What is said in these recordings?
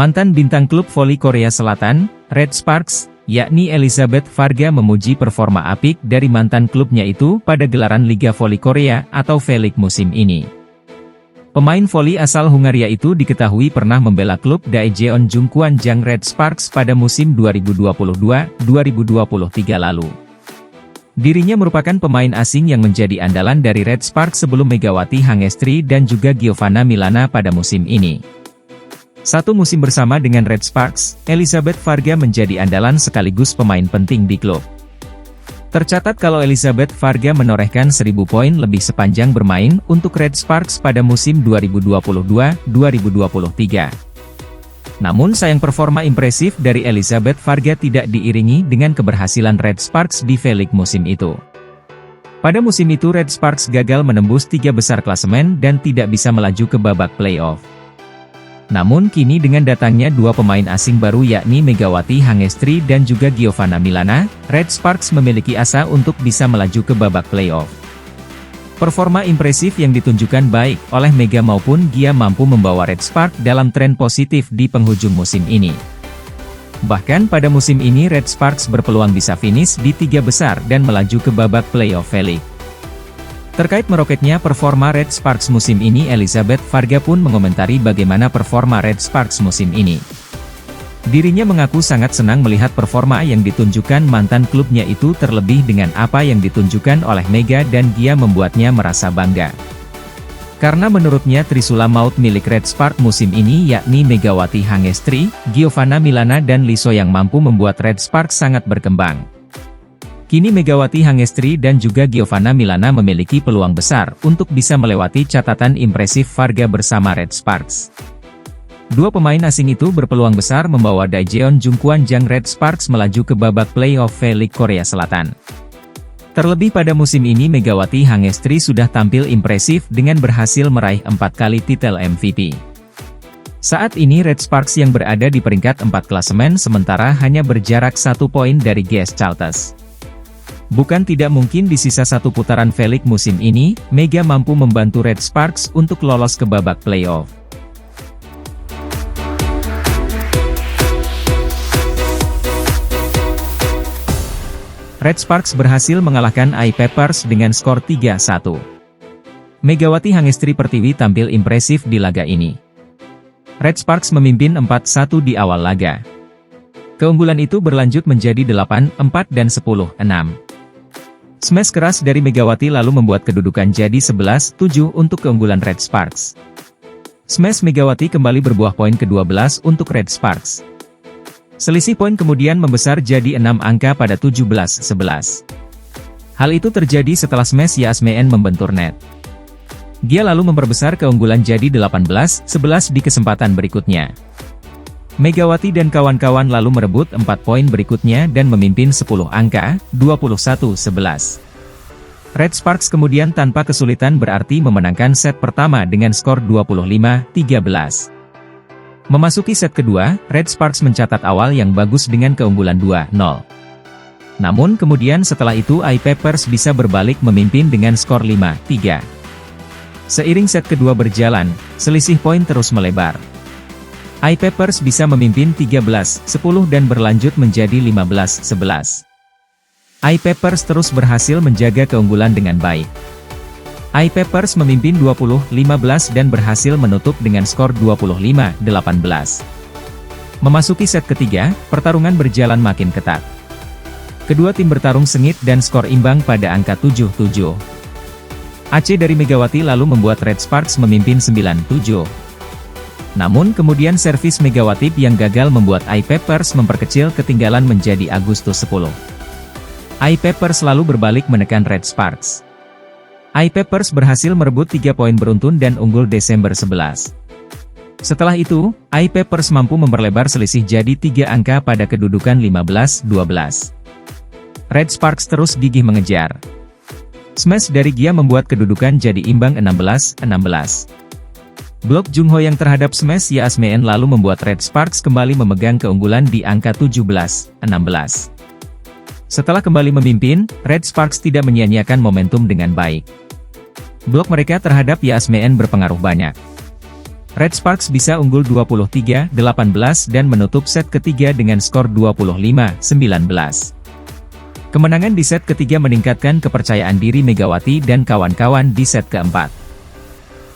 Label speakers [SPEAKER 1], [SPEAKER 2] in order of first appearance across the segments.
[SPEAKER 1] Mantan bintang klub voli Korea Selatan, Red Sparks, yakni Elizabeth Varga memuji performa apik dari mantan klubnya itu pada gelaran Liga Voli Korea atau V-League musim ini. Pemain voli asal Hungaria itu diketahui pernah membela klub Daejeon Jungkwanjang Red Sparks pada musim 2022-2023 lalu. Dirinya merupakan pemain asing yang menjadi andalan dari Red Sparks sebelum Megawati Hangestri dan juga Giovanna Milana pada musim ini. Satu musim bersama dengan Red Sparks, Elizabeth Varga menjadi andalan sekaligus pemain penting di klub. Tercatat kalau Elizabeth Varga menorehkan 1.000 poin lebih sepanjang bermain untuk Red Sparks pada musim 2022-2023. Namun sayang performa impresif dari Elizabeth Varga tidak diiringi dengan keberhasilan Red Sparks di V-League musim itu. Pada musim itu Red Sparks gagal menembus 3 besar klasemen dan tidak bisa melaju ke babak playoff. Namun kini dengan datangnya 2 pemain asing baru yakni Megawati Hangestri dan juga Giovanna Milana, Red Sparks memiliki asa untuk bisa melaju ke babak playoff. Performa impresif yang ditunjukkan baik oleh Mega maupun Gia mampu membawa Red Sparks dalam tren positif di penghujung musim ini. Bahkan pada musim ini Red Sparks berpeluang bisa finish di 3 besar dan melaju ke babak playoff V-League. Terkait meroketnya performa Red Sparks musim ini, Elizabeth Varga pun mengomentari bagaimana performa Red Sparks musim ini. Dirinya mengaku sangat senang melihat performa yang ditunjukkan mantan klubnya itu terlebih dengan apa yang ditunjukkan oleh Mega dan Gia membuatnya merasa bangga. Karena menurutnya trisula maut milik Red Sparks musim ini yakni Megawati Hangestri, Giovanna Milana dan Liso yang mampu membuat Red Sparks sangat berkembang. Kini Megawati Hangestri dan juga Giovanna Milana memiliki peluang besar untuk bisa melewati catatan impresif Varga bersama Red Sparks. 2 pemain asing itu berpeluang besar membawa Daejeon Jungkwanjang Red Sparks melaju ke babak playoff V-League Korea Selatan. Terlebih pada musim ini Megawati Hangestri sudah tampil impresif dengan berhasil meraih 4 kali titel MVP. Saat ini Red Sparks yang berada di peringkat 4 klasemen sementara hanya berjarak 1 poin dari GS Chalters. Bukan tidak mungkin di sisa 1 putaran V-League musim ini, Mega mampu membantu Red Sparks untuk lolos ke babak playoff. Red Sparks berhasil mengalahkan I-Peppers dengan skor 3-1. Megawati Hangestri Pertiwi tampil impresif di laga ini. Red Sparks memimpin 4-1 di awal laga. Keunggulan itu berlanjut menjadi 8-4 dan 10-6. Smash keras dari Megawati lalu membuat kedudukan jadi 11-7 untuk keunggulan Red Sparks. Smash Megawati kembali berbuah poin ke-12 untuk Red Sparks. Selisih poin kemudian membesar jadi 6 angka pada 17-11. Hal itu terjadi setelah smash Yasmeen membentur net. Gia lalu memperbesar keunggulan jadi 18-11 di kesempatan berikutnya. Megawati dan kawan-kawan lalu merebut 4 poin berikutnya dan memimpin 10 angka, 21-11. Red Sparks kemudian tanpa kesulitan berarti memenangkan set pertama dengan skor 25-13. Memasuki set kedua, Red Sparks mencatat awal yang bagus dengan keunggulan 2-0. Namun kemudian setelah itu I-Peppers bisa berbalik memimpin dengan skor 5-3. Seiring set kedua berjalan, selisih poin terus melebar. I-Peppers bisa memimpin 13-10 dan berlanjut menjadi 15-11. I-Peppers terus berhasil menjaga keunggulan dengan baik. I-Peppers memimpin 20-15 dan berhasil menutup dengan skor 25-18. Memasuki set ketiga, pertarungan berjalan makin ketat. Kedua tim bertarung sengit dan skor imbang pada angka 7-7. AC dari Megawati lalu membuat Red Sparks memimpin 9-7. Namun kemudian servis Megawati yang gagal membuat I-Peppers memperkecil ketinggalan menjadi Agustus 10. I-Peppers lalu berbalik menekan Red Sparks. I-Peppers berhasil merebut 3 poin beruntun dan unggul Desember 11. Setelah itu, I-Peppers mampu memperlebar selisih jadi 3 angka pada kedudukan 15-12. Red Sparks terus gigih mengejar. Smash dari Gia membuat kedudukan jadi imbang 16-16. Blok Jungho yang terhadap smash Yasmeen lalu membuat Red Sparks kembali memegang keunggulan di angka 17-16. Setelah kembali memimpin, Red Sparks tidak menyia-nyiakan momentum dengan baik. Blok mereka terhadap Yasmeen berpengaruh banyak. Red Sparks bisa unggul 23-18 dan menutup set ketiga dengan skor 25-19. Kemenangan di set ketiga meningkatkan kepercayaan diri Megawati dan kawan-kawan di set keempat.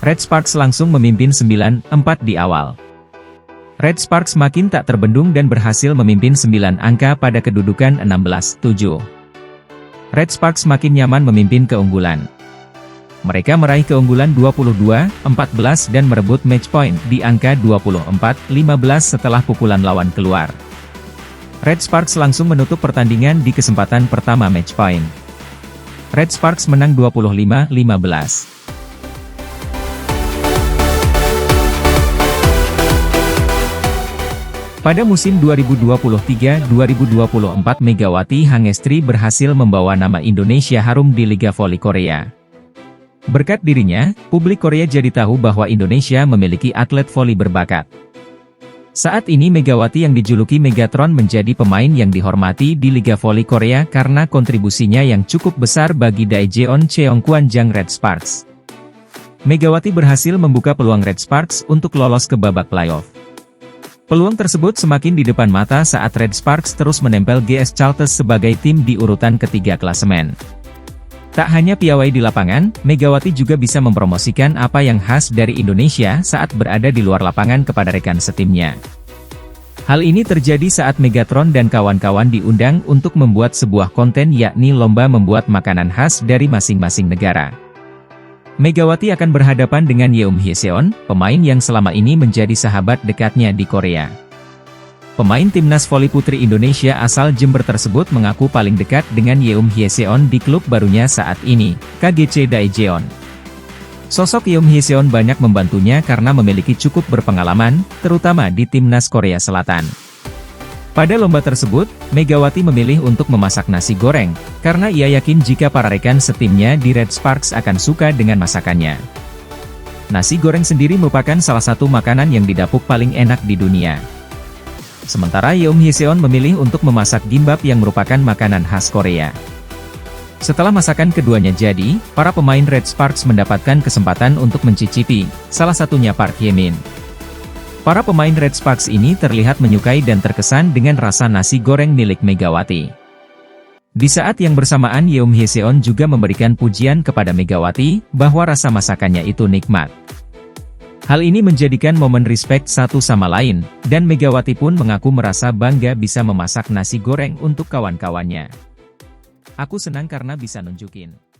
[SPEAKER 1] Red Sparks langsung memimpin 9-4 di awal. Red Sparks makin tak terbendung dan berhasil memimpin 9 angka pada kedudukan 16-7. Red Sparks makin nyaman memimpin keunggulan. Mereka meraih keunggulan 22-14 dan merebut match point di angka 24-15 setelah pukulan lawan keluar. Red Sparks langsung menutup pertandingan di kesempatan pertama match point. Red Sparks menang 25-15. Pada musim 2023-2024 Megawati Hangestri berhasil membawa nama Indonesia harum di Liga Voli Korea. Berkat dirinya, publik Korea jadi tahu bahwa Indonesia memiliki atlet voli berbakat. Saat ini Megawati yang dijuluki Megatron menjadi pemain yang dihormati di Liga Voli Korea karena kontribusinya yang cukup besar bagi Daejeon Cheongkwanjang Red Sparks. Megawati berhasil membuka peluang Red Sparks untuk lolos ke babak playoff. Peluang tersebut semakin di depan mata saat Red Sparks terus menempel GS Chalters sebagai tim di urutan ketiga klasemen. Tak hanya piawai di lapangan, Megawati juga bisa mempromosikan apa yang khas dari Indonesia saat berada di luar lapangan kepada rekan setimnya. Hal ini terjadi saat Megatron dan kawan-kawan diundang untuk membuat sebuah konten yakni lomba membuat makanan khas dari masing-masing negara. Megawati akan berhadapan dengan Yeom Hyeseon, pemain yang selama ini menjadi sahabat dekatnya di Korea. Pemain timnas voli putri Indonesia asal Jember tersebut mengaku paling dekat dengan Yeom Hyeseon di klub barunya saat ini, KGC Daejeon. Sosok Yeom Hyeseon banyak membantunya karena memiliki cukup berpengalaman, terutama di timnas Korea Selatan. Pada lomba tersebut, Megawati memilih untuk memasak nasi goreng, karena ia yakin jika para rekan setimnya di Red Sparks akan suka dengan masakannya. Nasi goreng sendiri merupakan salah satu makanan yang didapuk paling enak di dunia. Sementara Yeom Hyeseon memilih untuk memasak gimbap yang merupakan makanan khas Korea. Setelah masakan keduanya jadi, para pemain Red Sparks mendapatkan kesempatan untuk mencicipi, salah satunya Park Hye-min. Para pemain Red Sparks ini terlihat menyukai dan terkesan dengan rasa nasi goreng milik Megawati. Di saat yang bersamaan Yeom Hyeseon juga memberikan pujian kepada Megawati, bahwa rasa masakannya itu nikmat. Hal ini menjadikan momen respect satu sama lain, dan Megawati pun mengaku merasa bangga bisa memasak nasi goreng untuk kawan-kawannya. Aku senang karena bisa nunjukin